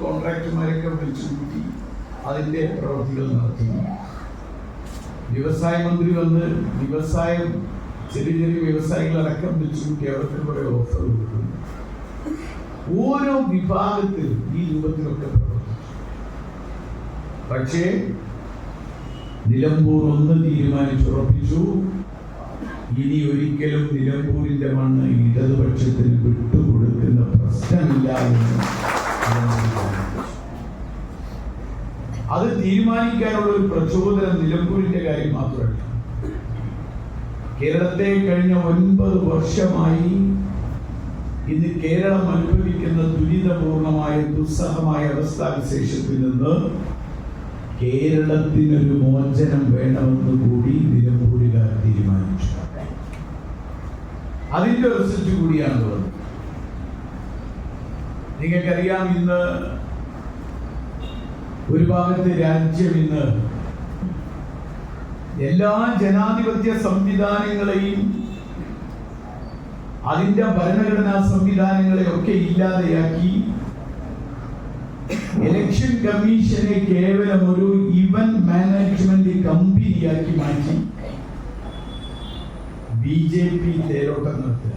കോൺട്രാക്ടർമാരൊക്കെ വിളിച്ചുകൂട്ടി അതിന്റെ പ്രവൃത്തികൾ നടത്തി. വ്യവസായ മന്ത്രി വന്ന് വ്യവസായം ചെറിയ ചെറിയ വ്യവസായികളടക്കം വിളിച്ചുകൂട്ടി അവർക്ക് കുറെ ഓഫർ കൊടുക്കുന്നു. ഓരോ വിഭാഗത്തിലും ഈ രൂപത്തിലൊക്കെ പ്രവർത്തിച്ചു. പക്ഷേ നിലമ്പൂർ ഒന്ന് തീരുമാനിച്ചുറപ്പിച്ചു, ഇനി ഒരിക്കലും നിലമ്പൂരിന്റെ മണ്ണ് ഇടതുപക്ഷത്തിന് വിട്ടുകൊടുക്കുന്ന പ്രശ്നമില്ല എന്ന്. അത് തീരുമാനിക്കാനുള്ള ഒരു പ്രചോദനം നിലമ്പൂരിന്റെ കാര്യം മാത്രമല്ല, കേരളത്തെ കഴിഞ്ഞ 9 വർഷമായി ഇന്ന് കേരളം അനുഭവിക്കുന്ന ദുരിതപൂർണമായ ദുസ്സഹമായ അവസ്ഥാവിശേഷത്തിൽ നിന്ന് കേരളത്തിനൊരു മോചനം വേണമെന്ന് കൂടി നിലമ്പൂരുകാർ തീരുമാനിച്ചു. അതിന്റെ റിസൾട്ട് കൂടിയാണ് വന്നത്. നിങ്ങൾക്കറിയാം, ഇന്ന് ഒരു ഭാഗത്ത് രാജ്യം ഇന്ന് എല്ലാ ജനാധിപത്യ സംവിധാനങ്ങളെയും അതിന്റെ ഭരണഘടനാ സംവിധാനങ്ങളെയൊക്കെ ഇല്ലാതെയാക്കി ഇലക്ഷൻ കമ്മീഷനെ കേവലം ഒരു ഇവന്റ് മാനേജ്മെന്റ് കമ്പനിയാക്കി മാറ്റി BJP തേരോട്ടം നടത്തുക.